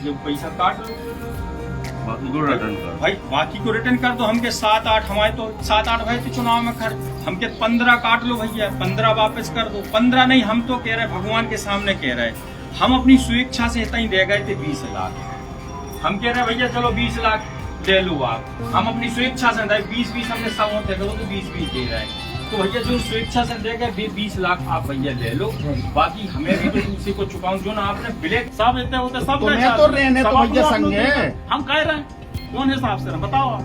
भैया पैसा काट लो, बाकी को रिटर्न कर भाई बाकी को रिटर्न कर दो। हमके 7-8 हमारे तो 7-8 भाई तो चुनाव में खर्च, हमके 15 काट लो भैया, 15 वापस कर दो। 15 नहीं, हम तो कह रहे भगवान के सामने कह रहे हम अपनी स्वेच्छा से इतना ही दे गए थे 20 लाख। हम कह रहे भैया चलो 20 लाख ले लो आप, हम अपनी स्वेच्छा से 20-20 हमने सब होते करो तो 20-20 दे रहे हैं। तो भैया जो स्वेच्छा से दे गए 20 लाख आप भैया ले लो, बाकी हमें भी तो उसी को चुकाऊं जो ना आपने ब्लैक सब देते होते सब तो मैं तो रहने तो भैया संगे हम कह रहे हैं कौन हिसाब से बताओ आप,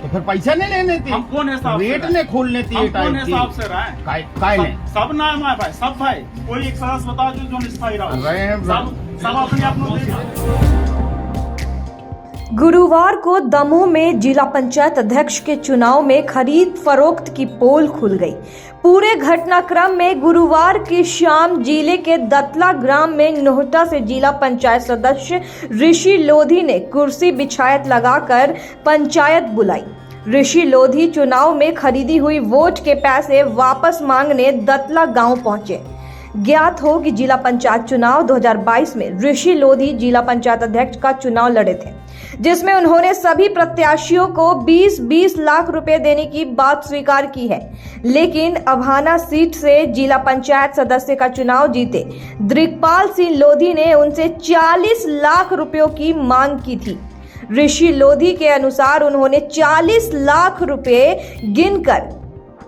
तो फिर पैसा नहीं लेने थे, हम कौन हिसाब से रेट ने खोलने थी, कौन हिसाब से रहे काय ने सब नाम है भाई, सब भाई कोई एक सदस्य बता जो स्थायी रहा सब अपने आप में। गुरुवार को दमोह में जिला पंचायत अध्यक्ष के चुनाव में खरीद फरोख्त की पोल खुल गई। पूरे घटनाक्रम में गुरुवार की शाम जिले के दतला ग्राम में नोहटा से जिला पंचायत सदस्य ऋषि लोधी ने कुर्सी बिछायत लगाकर पंचायत बुलाई। ऋषि लोधी चुनाव में खरीदी हुई वोट के पैसे वापस मांगने दतला गांव पहुंचे। ज्ञात हो कि जिला पंचायत चुनाव 2022 में ऋषि लोधी जिला पंचायत अध्यक्ष का चुनाव लड़े थे, जिसमें उन्होंने सभी प्रत्याशियों को 20-20 लाख रुपए देने की बात स्वीकार की है, लेकिन अभाना सीट से जिला पंचायत सदस्य का चुनाव जीते दिग्पाल सिंह लोधी ने उनसे 40 लाख रुपयों की मांग की थी। ऋषि लोधी के अनुसार उन्होंने 40 लाख रुपए गिनकर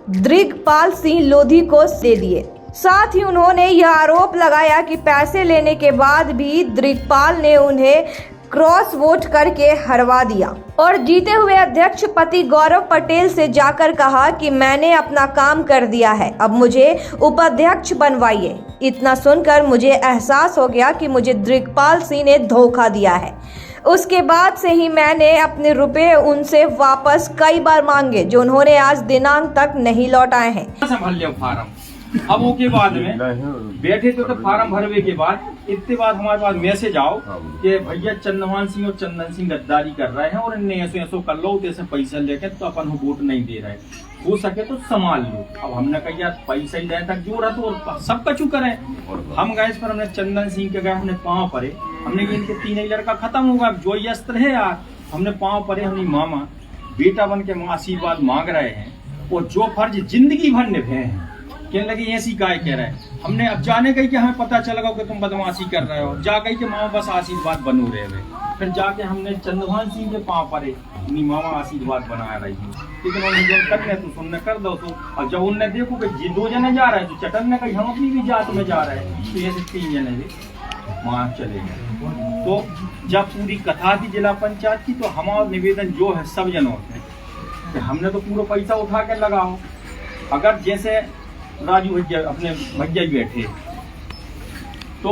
दिग्पाल सिंह लोधी को दे दिए। साथ ही उन्होंने यह आरोप लगाया कि पैसे लेने के बाद भी दिग्पाल ने उन्हें क्रॉस वोट करके हरवा दिया और जीते हुए अध्यक्ष पति गौरव पटेल से जाकर कहा कि मैंने अपना काम कर दिया है, अब मुझे उपाध्यक्ष बनवाइए। इतना सुनकर मुझे एहसास हो गया कि मुझे दिग्पाल सिंह ने धोखा दिया है। उसके बाद से ही मैंने अपने रुपए उनसे वापस कई बार मांगे, जो उन्होंने आज दिनांक तक नहीं लौटाए हैं। फार्म अब वो के बाद में बैठे तो फार्म भरवे के बाद इतने बाद हमारे पास मैसेज आओ कि भैया चंदमान सिंह और चंदन सिंह गद्दारी कर रहे हैं और इन्हें ऐसो कर लो तो ऐसे पैसा लेके तो अपन वोट नहीं दे रहे, हो सके तो संभाल लो। अब हमने कहा यार पैसा ही देने तक जो रहा तो सब कचू करे। हम गए इस पर हमने चंदन सिंह के गए, हमने पाँव पड़े, हमने इनके 3 लड़का खत्म होगा, जो ये अस्त्र है यार, हमने पाँव पड़े, हमने मामा बेटा बन के आशीर्वाद मांग रहे हैं और जो फर्ज जिंदगी भर निभे हैं कहने लगे ऐसी काय कह रहे हैं। हमने अब जाने गई कि हमें पता चलेगा कि तुम बदमाशी कर रहे हो, जा गई कि मामा बस आशीर्वाद बनो रहे हुए। फिर जाके हमने चंदभान सिंह के पाँव पड़े, अपनी मामा आशीर्वाद बनाया रही थी, लेकिन उन्होंने जो करने तो सुनने कर दो तो। और जब उनने देखो कि 2 जने जा रहे हैं तो चटन ने कही हम अपनी भी जात में जा रहे हैं, तो ऐसे 3 जने भी वहाँ चले गए। तो जब पूरी कथा थी जिला पंचायत की, तो हमारा निवेदन जो है सब जनों से कि हमने तो पूरा पैसा उठा के लगाओ। अगर जैसे राजू भैया अपने भैया ही बैठे, तो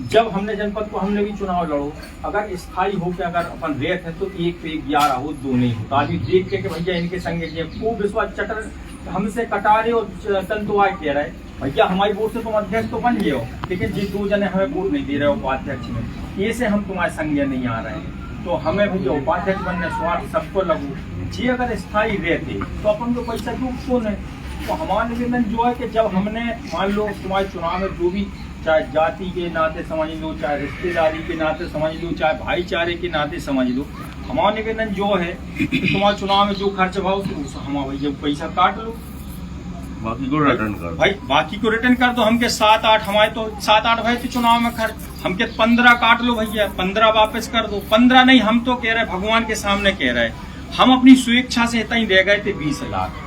जब हमने जनपद को हमने भी चुनाव लड़ो, अगर स्थायी हो के अगर अपन रेत है तो 1 पे 11 हो, 2 नहीं होता। अभी देख के भैया इनके संगे को विश्वास चटर हमसे कटारे और तंतुआ कह रहे भैया हमारी वोट से तुम अध्यक्ष तो बन गए हो, लेकिन जिस 2 जने हमें वोट नहीं दे रहे हो उपाध्यक्ष में, ये से हम तुम्हारे संगे नहीं आ रहे हैं, तो हमें भैया उपाध्यक्ष बनने स्वार्थ सबको लगू। जी अगर स्थायी रहते तो अपन को पैसा क्यों कौन है। तो हमारा निवेदन जो है कि जब हमने मान लो तुम्हारे चुनाव में जो भी, चाहे जाति के नाते समझ लो, चाहे रिश्तेदारी के नाते समझ लो, चाहे भाईचारे के नाते समझ लो, हमारा निवेदन जो है कि तुम्हारे चुनाव में जो खर्च हुआ उसको हमारा भैया पैसा काट लो, बाकी को रिटर्न कर भाई बाकी को रिटर्न कर दो। हमके 7-8 हमारे तो 7-8 भाई तो चुनाव में खर्च, हमके 15 काट लो भैया, 15 वापस कर दो। 15 नहीं, हम तो कह रहे भगवान के सामने कह रहे हम अपनी स्वेच्छा से इतना ही दे गए थे 20 लाख।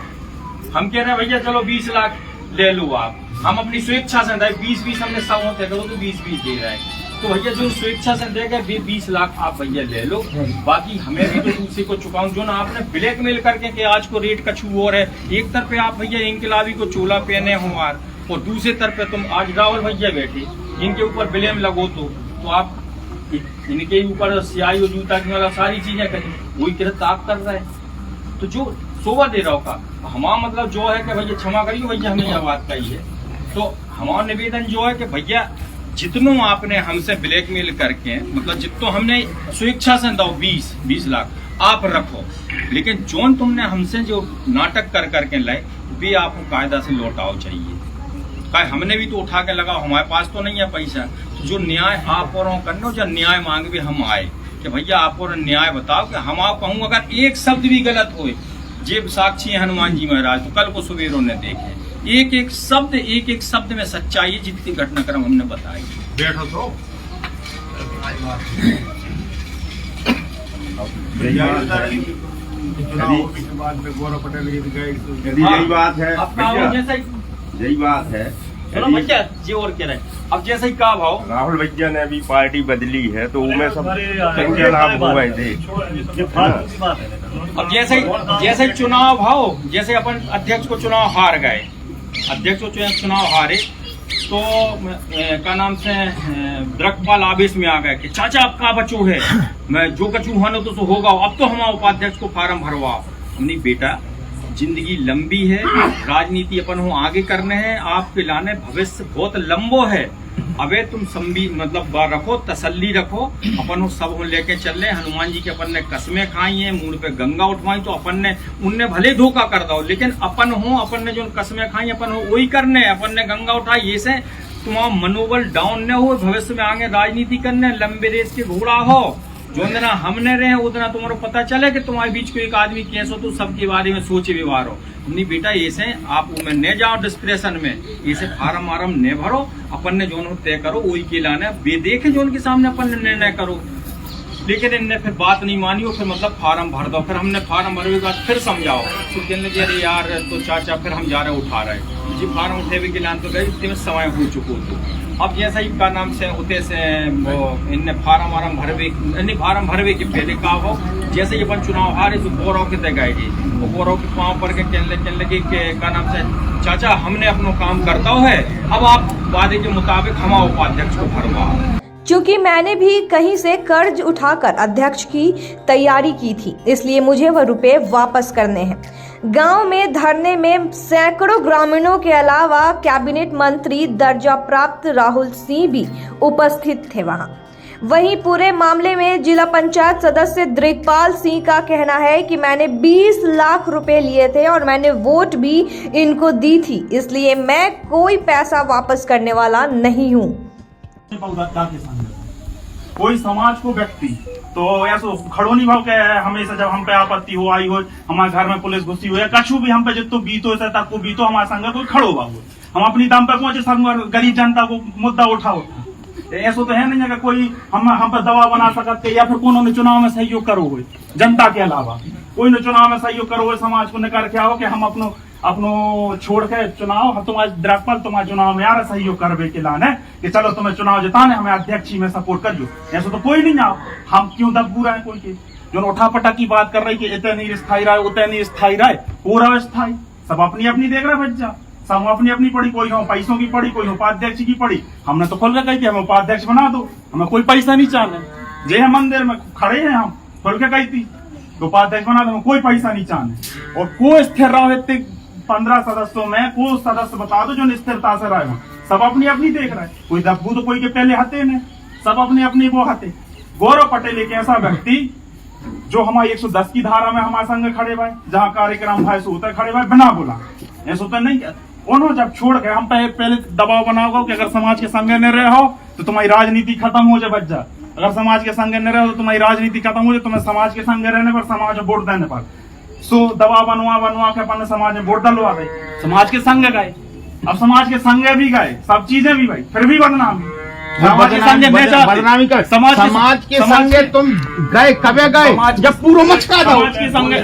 हम कह रहे भैया चलो 20 लाख ले लो आप, हम अपनी स्वेच्छा से 20-20 हमने सब होते करो तो 20-20 दे रहे हैं। तो भैया जो स्वेच्छा से दे गए 20 लाख आप भैया ले लो, बाकी हमें भी तो उसी को चुकाऊं जो ना आपने ब्लैकमेल करके कि आज को रेट कछू और है। एक तरफ पे आप भैया इनकलाबी को चोला पहने हो यार, और दूसरे तरफ पे तुम आज रावल भैया बैठे इनके ऊपर ब्लेम लगो तो आप इनके ऊपर सियाई और जूता की वाला सारी चीजें करी, वही गिरफ्तार कर रहे हैं। तो जो शोभा दे रहा का हमारा मतलब जो है कि भैया क्षमा करिए भैया हमने यह बात कही है। तो हमारा निवेदन जो है कि भैया जितनों आपने हमसे ब्लैकमेल करके, मतलब जितनों हमने स्वेच्छा से दो 20 लाख आप रखो, लेकिन जो तुमने हमसे जो नाटक कर करके लाए वे आपको कायदा से लौटाओ चाहिए। हमने भी तो उठा के लगाओ, हमारे पास तो नहीं है पैसा, जो न्याय आप और करना, जो न्याय मांग भी हम आए कि भैया आप और न्याय बताओ कि हम आप कहूँ अगर एक शब्द भी गलत हो, जेब साक्षी है हनुमान जी महाराज, तो कल को सुबेरों ने देखे एक एक शब्द में सच्चाई है, जितनी घटनाक्रम हमने बताई। बैठो तो गौरव पटेल यही बात है, यही बात है। चलो भैया जी और कह रहे हैं, अब जैसे ही कहा भाव राहुल भैया ने अभी पार्टी बदली है तो उनमें सब लाभ हो गए थे। अब जैसे चुनाव भाव, जैसे अपन अध्यक्ष को चुनाव हार गए, अध्यक्ष को चुनाव हारे तो क्या नाम से द्रकपाल आवेश में आ गए कि चाचा आपका बच्चो है, मैं जो कचू हानो तो होगा, अब तो हम उपाध्यक्ष को फार्म भरवाओ। हमने बेटा जिंदगी लंबी है, राजनीति अपन हो आगे करने हैं, आपके लाने भविष्य बहुत लंबो है। अबे तुम मतलब रखो, तसल्ली रखो, अपन हो सब लेके चल रहे। हनुमान जी के अपन ने कसमें खाई हैं, मुंह पे गंगा उठवाई, तो अपन ने उनने भले धोखा कर दो, लेकिन अपन ने जो कसमें खाई अपन हो वही करने, अपन ने गंगा उठाई, ये से तुम्हारा मनोबल डाउन न हो, भविष्य में आगे राजनीति करने, लंबे रेस के घोड़ा हो। जो दिन हमने रहे उतना तुम्हारा पता चले कि तुम्हारे बीच को एक आदमी कैसे तो सबके बारे में सोचे व्यवहार हो। नहीं बेटा ऐसे आप में न जाओ डिस्प्रेशन में, ऐसे फार्म वारम न भरो, अपन ने जो तय करो वही के लाना, बेदेखे जो उनके सामने अपन ने निर्णय करो। लेकिन इनने फिर बात नहीं मानी और फिर मतलब फार्म भर दो। फिर हमने फार्म भरने के बाद फिर समझाओ तो कहने लगे अरे यार तो चाचा फिर हम जा रहे उठा रहे जी, फार्म उठे के लान तो गए, इतने में समय हो चुको तो। अब जैसा ही का नाम से होते से वो इनने फार्म फार्म भरवे के पहले कहा हो, जैसे ही अपन चुनाव हारे तो गौरव के तय गए जी, वो गौरव के पाँव पर के कहने लगे कि का नाम से चाचा हमने अपना काम करता है, अब आप वादे के मुताबिक हमारा उपाध्यक्ष को भरवा। चूंकि मैंने भी कहीं से कर्ज उठाकर अध्यक्ष की तैयारी की थी, इसलिए मुझे वह रुपए वापस करने हैं। गांव में धरने में सैकड़ों ग्रामीणों के अलावा कैबिनेट मंत्री दर्जा प्राप्त राहुल सिंह भी उपस्थित थे वहां। वहीं पूरे मामले में जिला पंचायत सदस्य द्रिकपाल सिंह का कहना है कि मैंने 20 लाख रुपए लिए थे और मैंने वोट भी इनको दी थी, इसलिए मैं कोई पैसा वापस करने वाला नहीं हूँ। कोई समाज को व्यक्ति तो ऐसा खड़ो नहीं भाव के हमेशा जब हम पे आपत्ति हो आई हो, हमारे घर में पुलिस घुसी हो या कछु भी हम पे जितो बीतो ऐसा तक को बीतो, हमारे संग कोई खड़ो भाव हम अपनी दम पे पहुंचे, सब गरीब जनता को मुद्दा उठाओ। ऐसा तो है नहीं अगर कोई हम पर दबाव बना सकते या फिर उन्होंने चुनाव में सहयोग करो हो, जनता के अलावा कोई ने चुनाव में सहयोग करो हो, समाज को निकाल के आओ कि हम अपनो छोड़ के चुनाव तुम्हारे द्रकपाल तुम्हारे चुनाव में यार सहयोग करवे के लाने कि चलो तुम्हें चुनाव जिताने, हमें अध्यक्ष में सपोर्ट करियो। ऐसा तो कोई नहीं आओ, हम क्यों दबू रहे हैं कोई के जो उठा पटा की बात कर रही कि इतने नहीं स्थायी रहा उतने नहीं स्थायी रहे, पूरा स्थायी सब अपनी अपनी देख रहे बच्चा, सब अपनी अपनी पड़ी, कोई हो पैसों की पड़ी, कोई उपाध्यक्ष की पड़ी। हमने तो खुल के कही हमें उपाध्यक्ष बना दो, हमें कोई पैसा नहीं चाहने, जे है मंदिर में खड़े हैं हम खुल के कही थी उपाध्यक्ष बना दो, कोई पैसा नहीं चाहने। और को स्थिर रहो इतने 15 सदस्यों में को सदस्य बता दो जो स्थिरता से रहे, सब अपनी अपनी देख रहे, कोई दब्बू तो कोई के पहले हते ने, सब अपनी अपनी वो हते। गौरव पटेल एक ऐसा व्यक्ति जो हमारी 110 की धारा में हमारे संग खड़े भाई, जहाँ कार्यक्रम भाई से होता खड़े भाई बिना बोला, ऐसा तो नहीं। उन्होंने जब छोड़ के हम पहले दबाव बनाओ कि अगर समाज के संग न रहे हो तो तुम्हारी राजनीति खत्म हो जाए बच्चा, अगर समाज के संग न रहे हो तो तुम्हारी राजनीति खत्म हो जाए, तुम्हें समाज के संग रहने पर समाज में वोट देने पर सो दबाव बनवा के अपन समाज में वोट डलवा गए, समाज के संग गए। अब समाज के संग भी गए, सब चीजें भी भाई, फिर भी बदनामी बदनामी कर समाज के संगे तुम गए कबे गए जब पूरा मचका दो,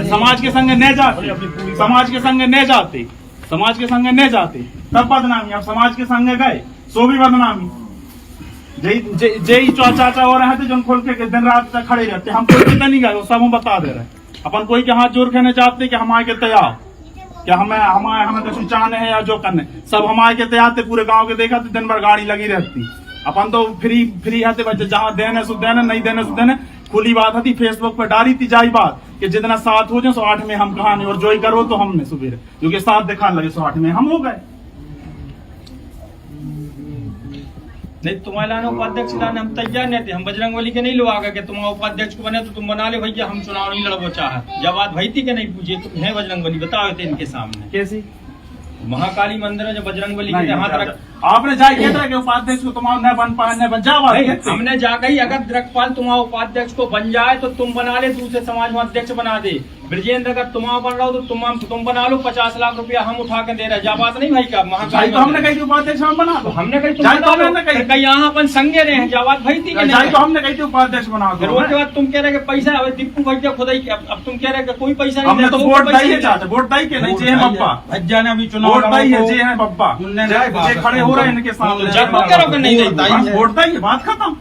समाज के संग न जाते, समाज के संग न जाते, समाज के संग न जाते तब बदनामी। अब समाज के संग गए सो भी बदनामी। जय चाचा हो रहे थे जो खोल के दिन रात तक खड़े रहते, हम कोई कितना नहीं गए, वो सब हम बता दे रहे। अपन कोई के हाथ जोड़ के नहीं चाहते कि हमारे के तैयार क्या हमें कुछ चाहने हैं या जो करने, सब हमारे के तैयार थे। पूरे गांव के देखा तो दिन भर गाड़ी लगी रहती, अपन तो फ्री आते बच्चे, जहाँ देने सो देने, नहीं देने सो देने। खुली बात थी, फेसबुक पर डाली थी जाई बात कि जितना 7 हो जाए 8 में हम कहा नहीं, और जो ही करो तो हमने सुबह जो कि 7 दिखा लगे 8 में हम हो गए। नहीं तुम्हारे लाने उपाध्यक्ष लाने हम तैयार नहीं थे, हम बजरंगबली के नहीं लोग आ गए तुम्हारा उपाध्यक्ष को बने तो तुम बना ले भैया, हम चुनाव नहीं लड़बो चाहे। जब बात भई थी कि नहीं पूछे तो है बजरंगबली बताओ थे इनके सामने कैसे महाकाली मंदिर है, जब बजरंगबली के आपने जाए कहते रहे कि उपाध्यक्ष को तुम न बन पाए न बन जाओ। हमने जाकर ही अगर द्रकपाल तुम्हारा उपाध्यक्ष को बन जाए तो तुम बना ले, दूसरे समाज में अध्यक्ष बना दे। ब्रजेंद्र अगर तुम्हारा बन रहा हो तो तुम बना लो, 50 लाख रुपया हम उठा के दे रहे। जाबाज नहीं भाई का महाकाल तो हमने कही उपाध्यक्ष हम बना दो, हमने कही तुम बना लो, कहीं यहाँ अपन संगे रहे हैं। जाबाज भाई थी तो हमने कही थी उपाध्यक्ष बना दो। उसके बाद तुम कह रहे कि पैसा दीपू भैया खुद ही, अब तुम कह रहे कि कोई पैसा नहीं। हमने तो वोट दाई है चाचा, वोट दाई के नहीं चाहिए बप्पा भज्जा ने अभी चुनाव वोट दाई है जे है बप्पा जे खड़े हो रहे हैं इनके सामने। जब को कह रहा नहीं वोट दाई है, बात खत्म।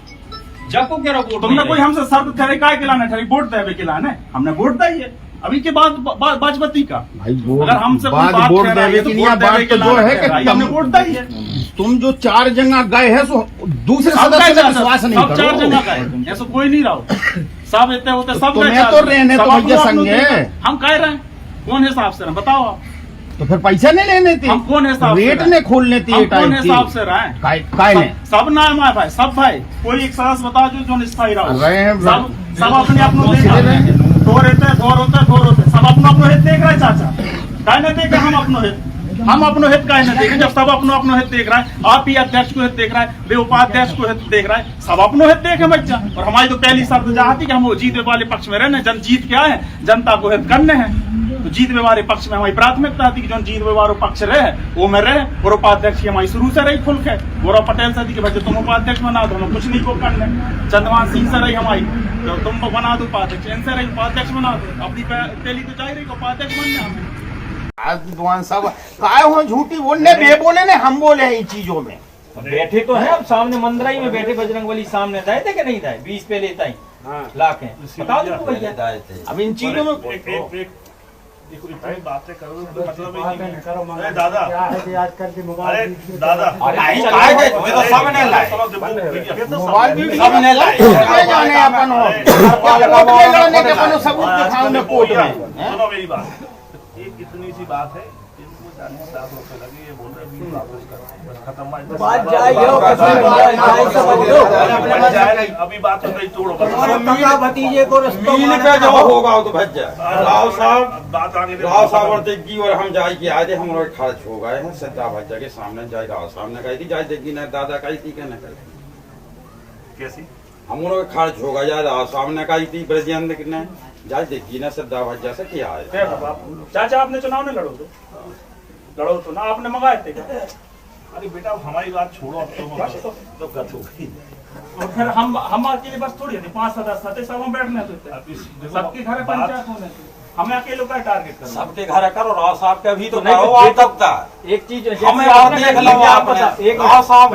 जब को कह रहा तुमने कोई हमसे शर्त ठहरे काय खिलाना ठहरी, वोट दे खिलाना, हमने वोट दाई है। अभी के बाद बाजपति का भाई वो अगर हमसे कोई बात वोट कह रहा है देवे तो की नहीं, वोट बात देवे तो के जो है लाना कि हमने वोट दाई है। तुम जो 4 जगह गए हैं सो दूसरे सब सदस्य गए का विश्वास नहीं सब 4 करो। जगह गए, ऐसा कोई नहीं रहा। सब इतने होते सब तुम्हें गए, तो रहने सब तो अपने भैया अपने संगे। देख। हम कह रहे हैं कौन हिसाब से रहे बताओ आप, तो फिर पैसा नहीं लेने थे, हम कौन हिसाब से रेट रहे? ने खोलने थे हम कौन हिसाब से रहे? काय ने सब नाम है भाई, सब भाई कोई एक सदस्य बता जो स्थायी रहा रहे हैं, सब अपने अपनों थोर होते सब अपनो हित देख रहे चाचा, काय नहीं देखे हम अपनो हित, हम अपनो हित काय नहीं देखे। जब सब अपनो हित देख रहा है, आप ही अध्यक्ष को हित देख रहा है, वे उपाध्यक्ष को हित देख रहा है, सब अपनो हित देखे बच्चा। और हमारी तो पहली शर्त चाहती कि हम वो जीतने वाले पक्ष में रहने, जीत क्या है जनता को हित करने हैं, तो जीतने वाले पक्ष में हमारी प्राथमिकता थी कि जो जीतने वाले पक्ष रहे वो में रहे। और उपाध्यक्ष की हमारी शुरू से रही खुल के, गौरव पटेल से थी कि भाई तुम उपाध्यक्ष बना दो, हम कुछ नहीं को करने। चंद्रमान सिंह से रही हमारी, तो तुम बना दो उपाध्यक्ष, इनसे रही उपाध्यक्ष बना दो। अपनी पहली तो जा रही उपाध्यक्ष बनने हमें। विद्वान साहब काय हो झूठी बोलने, बे बोले ने हम बोले हैं इन चीजों में। बैठे तो है अब सामने मंदराई में बैठे, बजरंगबली सामने दाए थे कि नहीं दाए, 20 पे लेता ही लाख है, बताओ दीपू भैया। अब इन चीजों में बातें करो मतलब दादा अरे दादा मोबाइल भी सामने लाए जाने अपन हो लाने के अपन सबूत दिखाओ ने कोर्ट में। सुनो मेरी बात, एक इतनी सी बात है, इनको 40 लाख रुपए लगे, ये बोल रहे हैं वापस करो, बस खत्म बात जाए। अभी बात तो नहीं तोड़ो, भतीजे को मिल पे जब होगा तो भज जाए। राव साहब बात आगे राव साहब और देगी और हम जाए की आए थे, हम लोग खर्च हो गए हैं सत्ता भज्जा के सामने जाए। राव साहब ने कही थी जाए देगी ना, दादा कही थी क्या न कही कैसी हम लोग खर्च होगा यार। राव साहब ने कही थी ब्रजेंद्र ने जाए देगी ना, सत्ता भज्जा से क्या है। चाचा आपने चुनाव नहीं लड़ो तो ना आपने मंगाए थे क्या? अरे बेटा हमारी बात छोड़ो, अब तो गत हो गई। और फिर हम अकेले बस थोड़ी है, 5 सदस्य थे, सब हम बैठने थे, सबके घर पंचायत होने थे, हमें अकेले का टारगेट करना। सबके घर करो, राव साहब के भी तो नहीं, करो ये आप तब तक। एक चीज हमें और देख लो आपने, एक राव साहब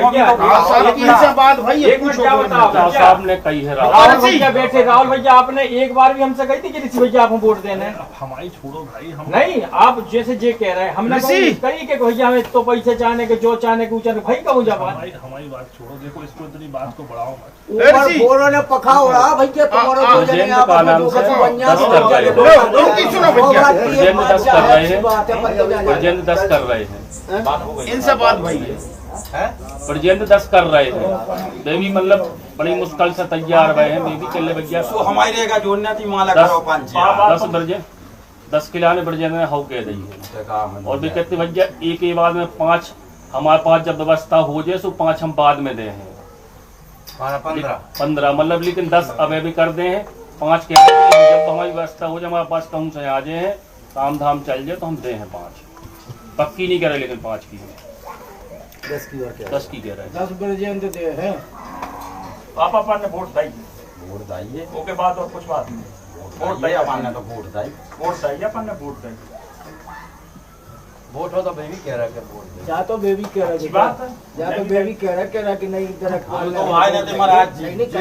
इनसे बात भाई एक मिनट क्या बताओ, राव साहब ने कही है, राहुल भैया बैठे, राहुल भैया आपने एक बार भी हमसे कही थी कि ऋषि भैया आपको वोट देना है? हमारी छोड़ो भाई, हम नहीं, आप जैसे जे कह रहे हैं, हमने कही कि भैया हमें तो पैसे चाहने के, जो चाहने के ऊंचा भाई कहूँ जब हमारी बात छोड़ो। देखो इसको इतनी बात को बढ़ाओ मत। ऊपर बोलो ने पखा उड़ा भैया तुम्हारा दो जने आप दो का बनिया ब्रजेंद्र 10 कर रहे हैं, इनसे बात भाई ब्रजेंद्र 10 कर रहे हैं। बेबी मतलब बड़ी मुश्किल से तैयार हुए हैं, बेबी चले भैया तो हमारे का जोड़ना थी माला करो 5 10 किलाने ब्रजेंद्र ने हाउ कह दी है। और भी कहते भैया एक ही बाद में 5 हमारे पास जब व्यवस्था हो जाए तो 5 हम बाद में दे हैं, 15 मतलब, लेकिन 10 अब भी कर दे हैं, 5 के जब हमारी व्यवस्था हो जाए, हमारे पास कहूँ से आ जाए हैं, काम धाम चल जाए तो हम दे हैं 5, पक्की नहीं करे लेकिन 5 की 10 की कह रहे हैं। 10 ब्रजेंद्र दे हैं। पापा अपन ने वोट दाई, वोट दाइए, ओके बात और कुछ बात नहीं, वोट दाइए अपन ने तो वोट दाई, अपन ने वोट दाई। वोट हो तो बेबी कह रहा है वोट या तो बेबी कह रहा है, बात है, या तो बेबी कह रहा कि नहीं इधर हम तो आए ना थे महाराज जी।